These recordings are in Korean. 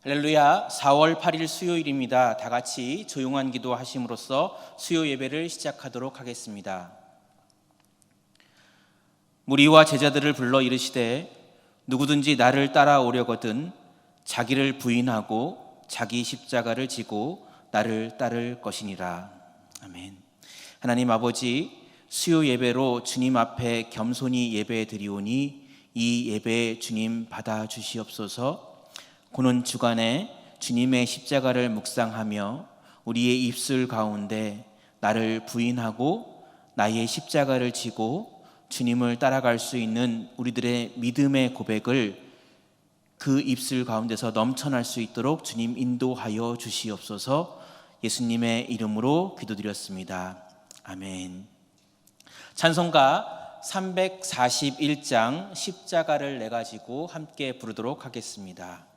할렐루야. 4월 8일 수요일입니다. 다 같이 조용한 기도 하심으로써 수요 예배를 시작하도록 하겠습니다. 무리와 제자들을 불러 이르시되 누구든지 나를 따라오려거든 자기를 부인하고 자기 십자가를 지고 나를 따를 것이니라. 아멘. 하나님 아버지, 수요 예배로 주님 앞에 겸손히 예배 드리오니 이 예배 주님 받아 주시옵소서. 고는 주간에 주님의 십자가를 묵상하며 우리의 입술 가운데 나를 부인하고 나의 십자가를 지고 주님을 따라갈 수 있는 우리들의 믿음의 고백을 그 입술 가운데서 넘쳐날 수 있도록 주님 인도하여 주시옵소서. 예수님의 이름으로 기도드렸습니다. 아멘. 찬송가 341장 십자가를 내가 지고 함께 부르도록 하겠습니다.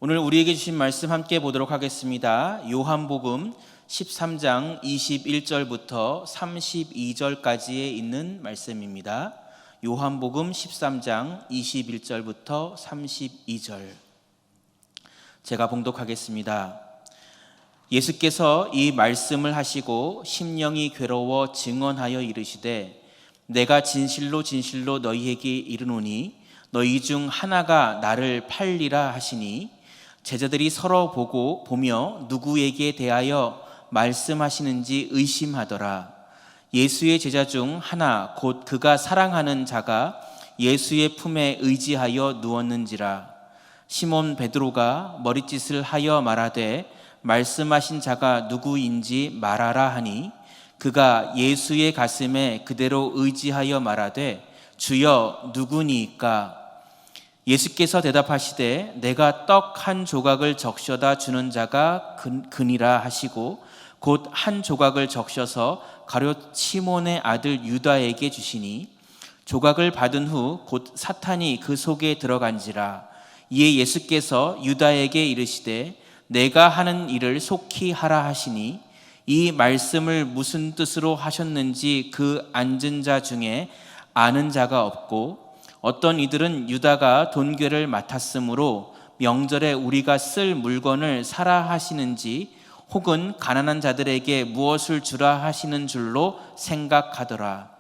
오늘 우리에게 주신 말씀 함께 보도록 하겠습니다. 요한복음 13장 21절부터 32절까지에 있는 말씀입니다. 요한복음 13장 21절부터 32절 제가 봉독하겠습니다. 예수께서 이 말씀을 하시고 심령이 괴로워 증언하여 이르시되 내가 진실로 진실로 너희에게 이르노니 너희 중 하나가 나를 팔리라 하시니 제자들이 서로 보며 누구에게 대하여 말씀하시는지 의심하더라. 예수의 제자 중 하나 곧 그가 사랑하는 자가 예수의 품에 의지하여 누웠는지라. 시몬 베드로가 머릿짓을 하여 말하되 말씀하신 자가 누구인지 말하라 하니 그가 예수의 가슴에 그대로 의지하여 말하되 주여 누구니이까? 예수께서 대답하시되 내가 떡 한 조각을 적셔다 주는 자가 그니라 하시고 곧 한 조각을 적셔서 가룟 시몬의 아들 유다에게 주시니 조각을 받은 후 곧 사탄이 그 속에 들어간지라. 이에 예수께서 유다에게 이르시되 내가 하는 일을 속히 하라 하시니 이 말씀을 무슨 뜻으로 하셨는지 그 앉은 자 중에 아는 자가 없고 어떤 이들은 유다가 돈괴를 맡았으므로 명절에 우리가 쓸 물건을 사라 하시는지 혹은 가난한 자들에게 무엇을 주라 하시는 줄로 생각하더라.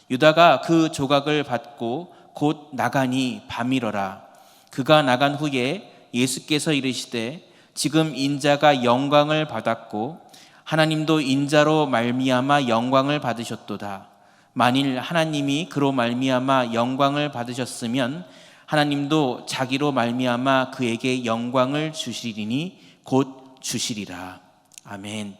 유다가 그 조각을 받고 곧 나가니 밤이러라. 그가 나간 후에 예수께서 이르시되 지금 인자가 영광을 받았고 하나님도 인자로 말미암아 영광을 받으셨도다. 만일 하나님이 그로 말미암아 영광을 받으셨으면 하나님도 자기로 말미암아 그에게 영광을 주시리니 곧 주시리라. 아멘.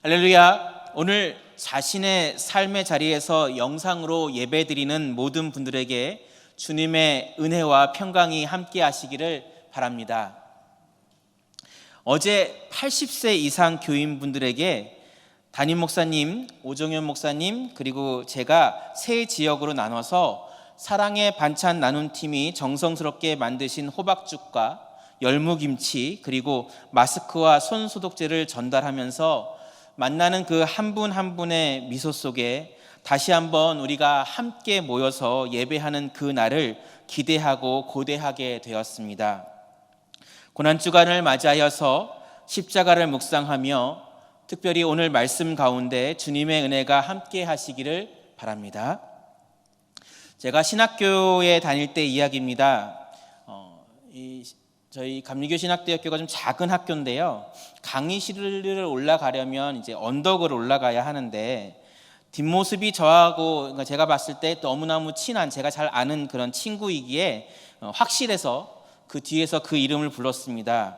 할렐루야. 오늘 자신의 삶의 자리에서 영상으로 예배드리는 모든 분들에게 주님의 은혜와 평강이 함께 하시기를 바랍니다. 어제 80세 이상 교인분들에게 담임 목사님, 오정현 목사님, 그리고 제가 세 지역으로 나눠서 사랑의 반찬 나눔 팀이 정성스럽게 만드신 호박죽과 열무김치, 그리고 마스크와 손 소독제를 전달하면서 만나는 그 한 분 한 분의 미소 속에 다시 한번 우리가 함께 모여서 예배하는 그 날을 기대하고 고대하게 되었습니다. 고난주간을 맞이하여서 십자가를 묵상하며 특별히 오늘 말씀 가운데 주님의 은혜가 함께 하시기를 바랍니다. 제가 신학교에 다닐 때 이야기입니다. 저희 감리교 신학대학교가 좀 작은 학교인데요. 강의실을 올라가려면 이제 언덕을 올라가야 하는데 뒷모습이 저하고, 그러니까 제가 봤을 때 너무너무 친한, 제가 잘 아는 그런 친구이기에 확실해서 그 뒤에서 그 이름을 불렀습니다.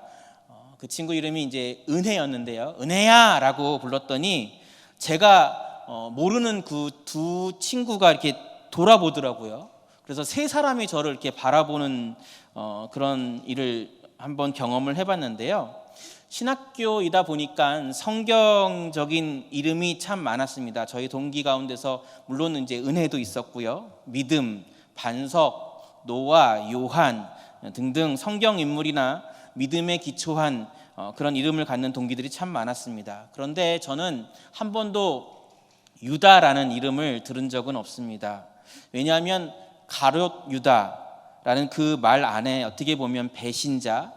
그 친구 이름이 이제 은혜였는데요. 은혜야! 라고 불렀더니 제가 모르는 그 두 친구가 이렇게 돌아보더라고요. 그래서 세 사람이 저를 이렇게 바라보는 그런 일을 한번 경험을 해봤는데요. 신학교이다 보니까 성경적인 이름이 참 많았습니다. 저희 동기 가운데서 물론 이제 은혜도 있었고요. 믿음, 반석, 노아, 요한 등등 성경 인물이나 믿음에 기초한 그런 이름을 갖는 동기들이 참 많았습니다. 그런데 저는 한 번도 유다라는 이름을 들은 적은 없습니다. 왜냐하면 가룟 유다라는 그 말 안에 어떻게 보면 배신자,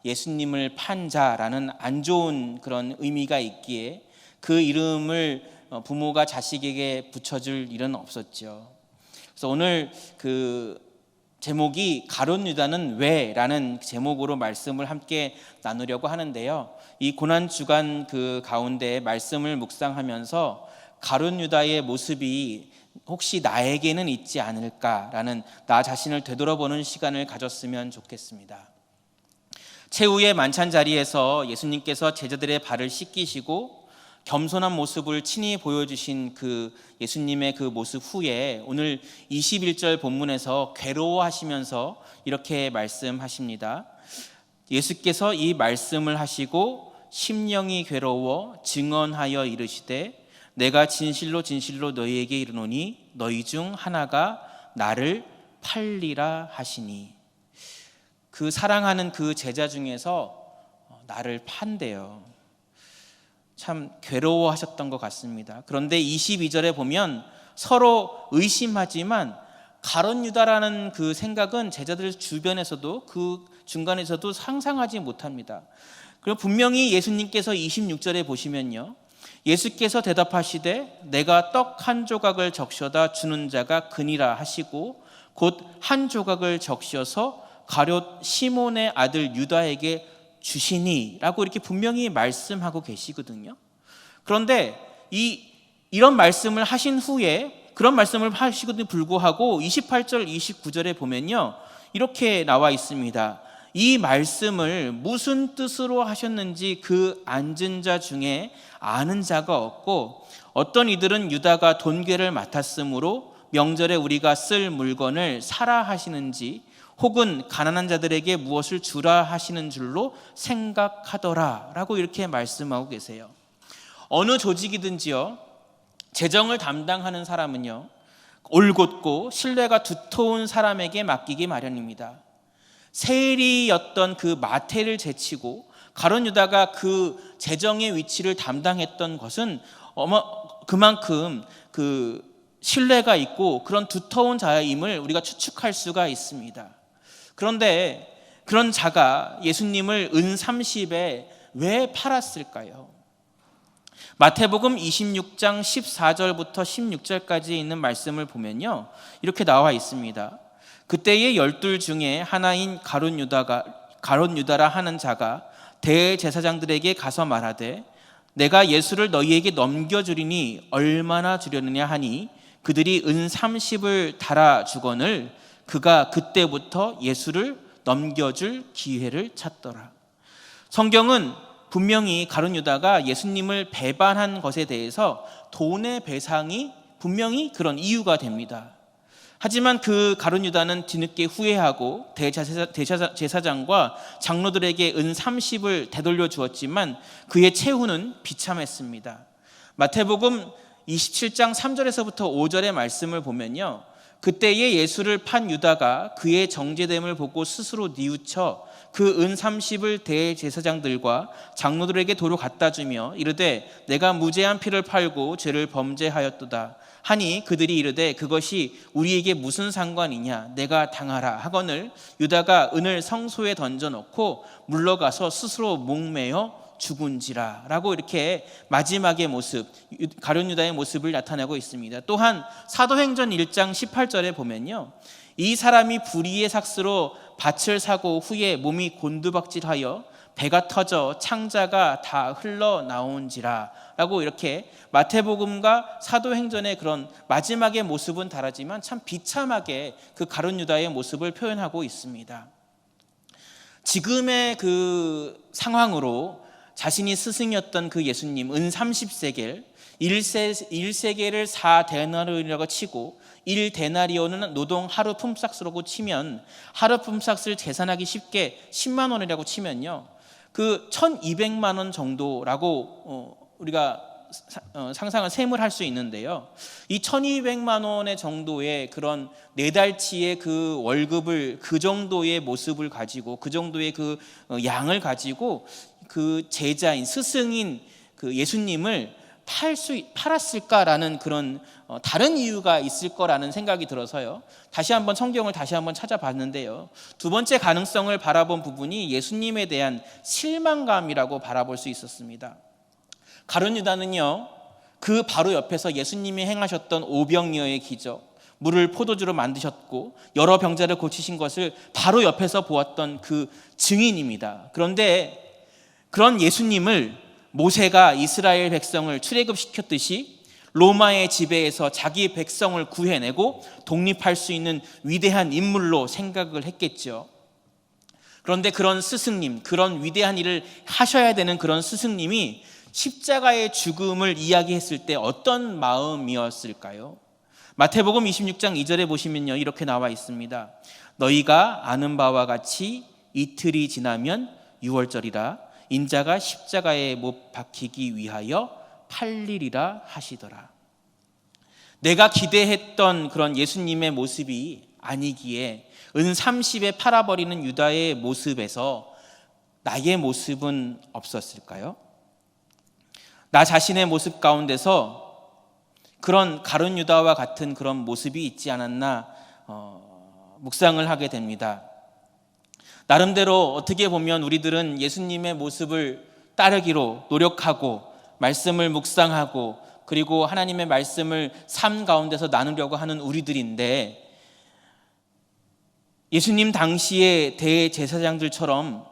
예수님을 판 자라는 안 좋은 그런 의미가 있기에 그 이름을 부모가 자식에게 붙여줄 일은 없었죠. 그래서 오늘 그 제목이 가룟 유다는 왜라는 제목으로 말씀을 함께 나누려고 하는데요. 이 고난 주간 그 가운데 말씀을 묵상하면서 가룟 유다의 모습이 혹시 나에게는 있지 않을까라는 나 자신을 되돌아보는 시간을 가졌으면 좋겠습니다. 최후의 만찬 자리에서 예수님께서 제자들의 발을 씻기시고 겸손한 모습을 친히 보여주신 그 예수님의 그 모습 후에 오늘 21절 본문에서 괴로워하시면서 이렇게 말씀하십니다. 예수께서 이 말씀을 하시고 심령이 괴로워 증언하여 이르시되 내가 진실로 진실로 너희에게 이르노니 너희 중 하나가 나를 팔리라 하시니. 그 사랑하는 그 제자 중에서 나를 판대요. 참 괴로워하셨던 것 같습니다. 그런데 22절에 보면 서로 의심하지만 가룟 유다라는 그 생각은 제자들 주변에서도 그 중간에서도 상상하지 못합니다. 그리고 분명히 예수님께서 26절에 보시면요, 예수께서 대답하시되 내가 떡 한 조각을 적셔다 주는 자가 그니라 하시고 곧 한 조각을 적셔서 가룟 시몬의 아들 유다에게 주시니 라고 이렇게 분명히 말씀하고 계시거든요. 그런데 이런 말씀을 하신 후에 그런 말씀을 하시고도 불구하고 28절 29절에 보면요 이렇게 나와 있습니다. 이 말씀을 무슨 뜻으로 하셨는지 그 앉은 자 중에 아는 자가 없고 어떤 이들은 유다가 돈괴를 맡았으므로 명절에 우리가 쓸 물건을 사라 하시는지 혹은 가난한 자들에게 무엇을 주라 하시는 줄로 생각하더라 라고 이렇게 말씀하고 계세요. 어느 조직이든지요 재정을 담당하는 사람은요 올곧고 신뢰가 두터운 사람에게 맡기기 마련입니다. 세리였던 그 마태를 제치고 가룟 유다가 그 재정의 위치를 담당했던 것은 그만큼 그 신뢰가 있고 그런 두터운 자임을 우리가 추측할 수가 있습니다. 그런데 그런 자가 예수님을 은 30에 왜 팔았을까요? 마태복음 26장 14절부터 16절까지 있는 말씀을 보면요, 이렇게 나와 있습니다. 그때의 12 중에 하나인 가룟 유다라 하는 자가 대제사장들에게 가서 말하되 내가 예수를 너희에게 넘겨주리니 얼마나 주려느냐 하니 그들이 은 30을 달아 주거늘 그가 그때부터 예수를 넘겨줄 기회를 찾더라. 성경은 분명히 가룟 유다가 예수님을 배반한 것에 대해서 돈의 배상이 분명히 그런 이유가 됩니다. 하지만 그 가룟 유다는 뒤늦게 후회하고 대제사장과 장로들에게 은 30을 되돌려 주었지만 그의 최후는 비참했습니다. 마태복음 27장 3절에서부터 5절의 말씀을 보면요, 그때에 예수를 판 유다가 그의 정죄됨을 보고 스스로 뉘우쳐 그 은 30을 대제사장들과 장로들에게 도로 갖다 주며 이르되 내가 무죄한 피를 팔고 죄를 범죄하였도다 하니 그들이 이르되 그것이 우리에게 무슨 상관이냐 내가 당하라 하거늘 유다가 은을 성소에 던져놓고 물러가서 스스로 목매어 죽은지라 라고 이렇게 마지막의 모습, 가룟 유다의 모습을 나타내고 있습니다. 또한 사도행전 1장 18절에 보면요, 이 사람이 불의의 삭스로 밭을 사고 후에 몸이 곤두박질하여 배가 터져 창자가 다 흘러나온지라 라고 이렇게 마태복음과 사도행전의 그런 마지막의 모습은 다르지만 참 비참하게 그 가룟 유다의 모습을 표현하고 있습니다. 지금의 그 상황으로 자신이 스승이었던 그 예수님 은 30세겔 1세겔을 4데나리온이라고 치고 1데나리온은 노동 하루 품삯으로 치면 하루 품삯을 계산하기 쉽게 10만 원이라고 치면요, 그 1200만 원 정도라고 우리가 상상을 셈을 할 수 있는데요, 이 1200만 원의 정도의 그런 4달치의 그 월급을 그 정도의 모습을 가지고 그 정도의 그 양을 가지고 그 제자인 스승인 그 예수님을 팔았을까라는 그런 다른 이유가 있을 거라는 생각이 들어서요, 다시 한번 성경을 다시 한번 찾아봤는데요, 두 번째 가능성을 바라본 부분이 예수님에 대한 실망감이라고 바라볼 수 있었습니다. 가룟 유다는요, 그 바로 옆에서 예수님이 행하셨던 오병이어의 기적, 물을 포도주로 만드셨고 여러 병자를 고치신 것을 바로 옆에서 보았던 그 증인입니다. 그런데 그런 예수님을 모세가 이스라엘 백성을 출애굽시켰듯이 로마의 지배에서 자기 백성을 구해내고 독립할 수 있는 위대한 인물로 생각을 했겠죠. 그런데 그런 스승님, 그런 위대한 일을 하셔야 되는 그런 스승님이 십자가의 죽음을 이야기했을 때 어떤 마음이었을까요? 마태복음 26장 2절에 보시면요, 이렇게 나와 있습니다. 너희가 아는 바와 같이 이틀이 지나면 유월절이라 인자가 십자가에 못 박히기 위하여 팔리리라 하시더라. 내가 기대했던 그런 예수님의 모습이 아니기에 은 30에 팔아버리는 유다의 모습에서 나의 모습은 없었을까요? 나 자신의 모습 가운데서 그런 가룟 유다와 같은 그런 모습이 있지 않았나 묵상을 하게 됩니다. 나름대로 어떻게 보면 우리들은 예수님의 모습을 따르기로 노력하고 말씀을 묵상하고 그리고 하나님의 말씀을 삶 가운데서 나누려고 하는 우리들인데, 예수님 당시의 대제사장들처럼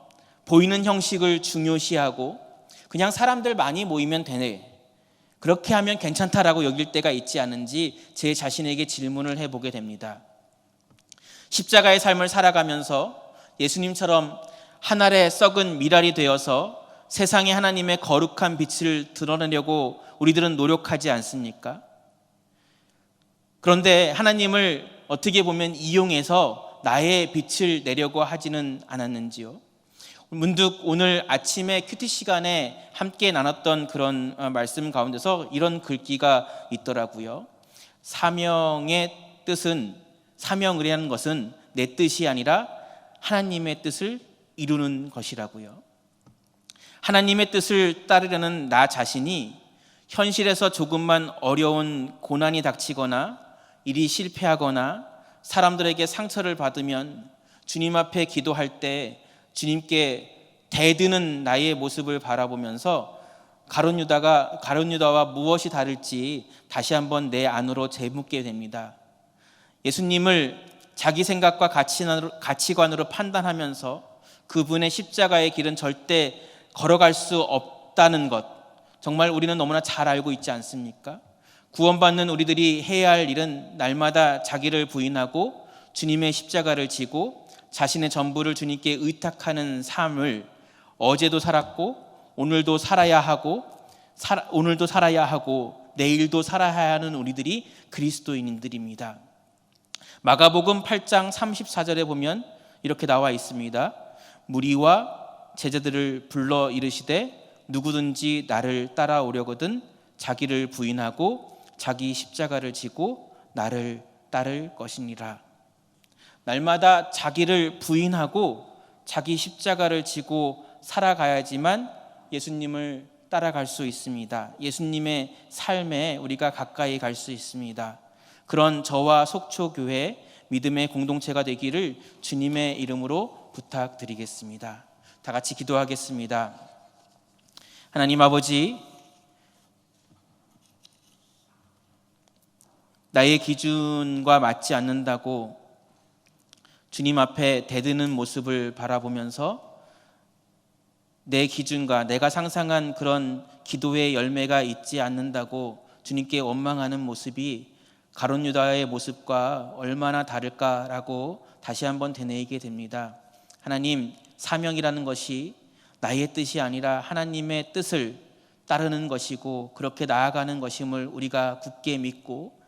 보이는 형식을 중요시하고 그냥 사람들 많이 모이면 되네, 그렇게 하면 괜찮다라고 여길 때가 있지 않은지 제 자신에게 질문을 해보게 됩니다. 십자가의 삶을 살아가면서 예수님처럼 한 알의 썩은 미랄이 되어서 세상에 하나님의 거룩한 빛을 드러내려고 우리들은 노력하지 않습니까? 그런데 하나님을 어떻게 보면 이용해서 나의 빛을 내려고 하지는 않았는지요? 문득 오늘 아침에 큐티 시간에 함께 나눴던 그런 말씀 가운데서 이런 글귀가 있더라고요. 사명의 뜻은, 사명이라는 것은 내 뜻이 아니라 하나님의 뜻을 이루는 것이라고요. 하나님의 뜻을 따르려는 나 자신이 현실에서 조금만 어려운 고난이 닥치거나 일이 실패하거나 사람들에게 상처를 받으면 주님 앞에 기도할 때 주님께 대드는 나의 모습을 바라보면서 가룟 유다와 무엇이 다를지 다시 한번 내 안으로 재묻게 됩니다. 예수님을 자기 생각과 가치관으로 판단하면서 그분의 십자가의 길은 절대 걸어갈 수 없다는 것, 정말 우리는 너무나 잘 알고 있지 않습니까? 구원받는 우리들이 해야 할 일은 날마다 자기를 부인하고 주님의 십자가를 지고 자신의 전부를 주님께 의탁하는 삶을 어제도 살았고 오늘도 살아야 하고 내일도 살아야 하는 우리들이 그리스도인들입니다. 마가복음 8장 34절에 보면 이렇게 나와 있습니다. 무리와 제자들을 불러 이르시되 누구든지 나를 따라오려거든 자기를 부인하고 자기 십자가를 지고 나를 따를 것이니라. 날마다 자기를 부인하고 자기 십자가를 지고 살아가야지만 예수님을 따라갈 수 있습니다. 예수님의 삶에 우리가 가까이 갈 수 있습니다. 그런 저와 속초교회 믿음의 공동체가 되기를 주님의 이름으로 부탁드리겠습니다. 다 같이 기도하겠습니다. 하나님 아버지, 나의 기준과 맞지 않는다고 주님 앞에 대드는 모습을 바라보면서 내 기준과 내가 상상한 그런 기도의 열매가 있지 않는다고 주님께 원망하는 모습이 가룟 유다의 모습과 얼마나 다를까라고 다시 한번 되뇌이게 됩니다. 하나님, 사명이라는 것이 나의 뜻이 아니라 하나님의 뜻을 따르는 것이고 그렇게 나아가는 것임을 우리가 굳게 믿고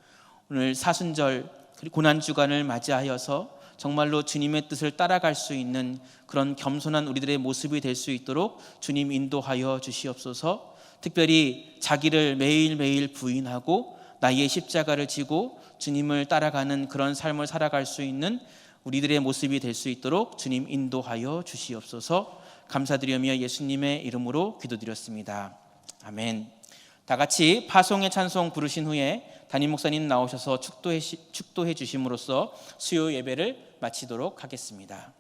오늘 사순절 고난주간을 맞이하여서 정말로 주님의 뜻을 따라갈 수 있는 그런 겸손한 우리들의 모습이 될 수 있도록 주님 인도하여 주시옵소서. 특별히 자기를 매일매일 부인하고 나의 십자가를 지고 주님을 따라가는 그런 삶을 살아갈 수 있는 우리들의 모습이 될 수 있도록 주님 인도하여 주시옵소서. 감사드리며 예수님의 이름으로 기도드렸습니다. 아멘. 다 같이 파송의 찬송 부르신 후에 담임 목사님 나오셔서 축도해 주심으로써 수요 예배를 마치도록 하겠습니다.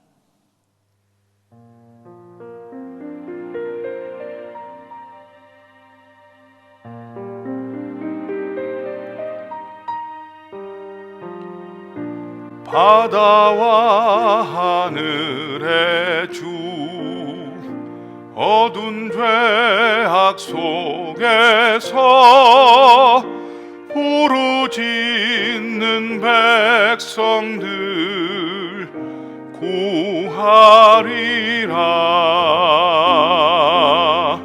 바다와 하늘의 주 어두운 죄악 속에서 부르짖는 백성들 구하리라.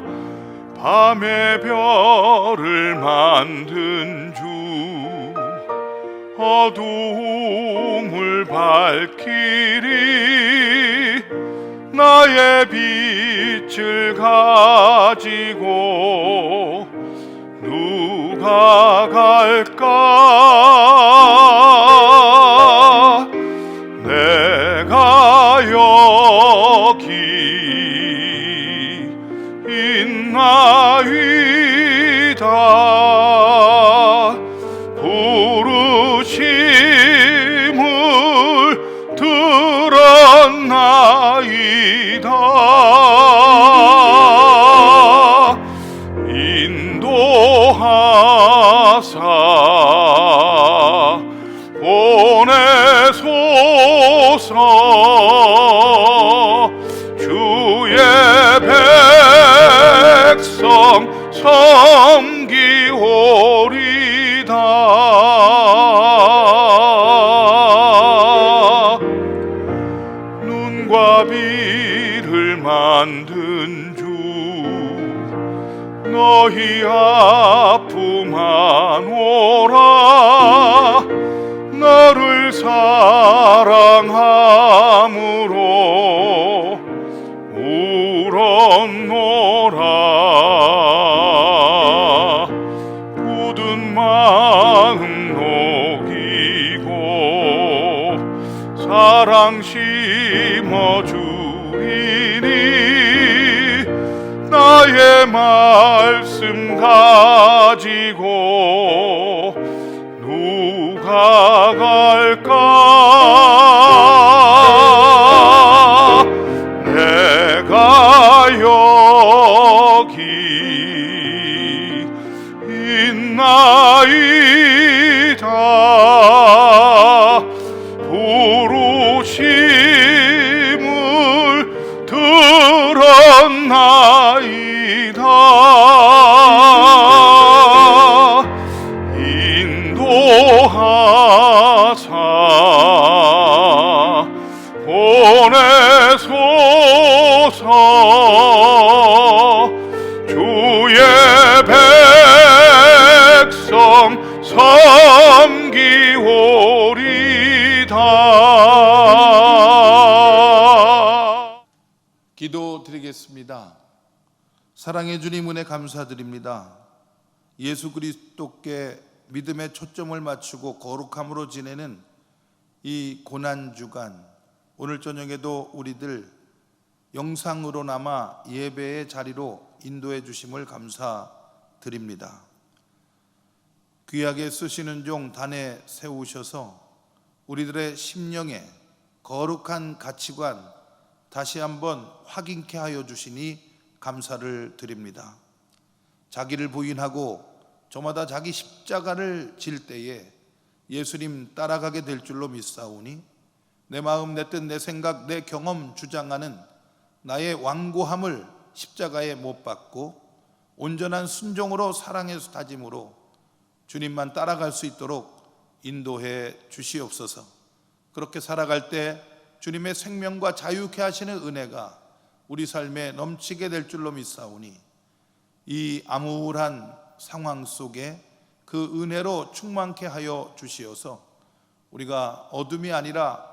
밤의 별을 만든 주 어두움을 밝히리. 나의 빛을 가지고 누가 갈까? 내가 여기 있나이다. 부르심을 들었나이다. 인도하사 보내소서. 주의 백성 섬기오리다. 눈과 비를 만든 주 너희 아픔 안오라. 너를 사랑함으로 울었노라. 굳은 마음 녹이고 사랑 심어주리니. 이름 가지고 누가 갈까? 내가 여기 있나이다. 부르심을 들었나이다. 인도하사 보내소서. 주의 백성 섬기오리다. 기도드리겠습니다. 사랑의 주님, 은혜 감사드립니다. 예수 그리스도께 믿음의 초점을 맞추고 거룩함으로 지내는 이 고난주간, 오늘 저녁에도 우리들 영상으로나마 예배의 자리로 인도해 주심을 감사드립니다. 귀하게 쓰시는 종 단에 세우셔서 우리들의 심령에 거룩한 가치관 다시 한번 확인케 하여 주시니 감사를 드립니다. 자기를 부인하고 저마다 자기 십자가를 질 때에 예수님 따라가게 될 줄로 믿사오니 내 마음, 내 뜻, 내 생각, 내 경험 주장하는 나의 완고함을 십자가에 못 박고 온전한 순종으로 사랑의 다짐으로 주님만 따라갈 수 있도록 인도해 주시옵소서. 그렇게 살아갈 때 주님의 생명과 자유케 하시는 은혜가 우리 삶에 넘치게 될 줄로 믿사오니 이 암울한 상황 속에 그 은혜로 충만케 하여 주시어서 우리가 어둠이 아니라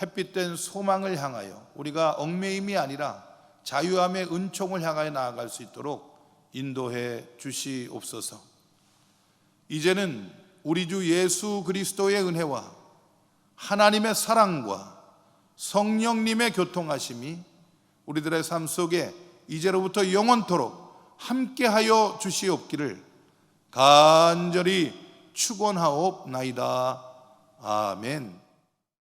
햇빛된 소망을 향하여, 우리가 얽매임이 아니라 자유함의 은총을 향하여 나아갈 수 있도록 인도해 주시옵소서. 이제는 우리 주 예수 그리스도의 은혜와 하나님의 사랑과 성령님의 교통하심이 우리들의 삶 속에 이제로부터 영원토록 함께하여 주시옵기를 간절히 축원하옵나이다. 아멘.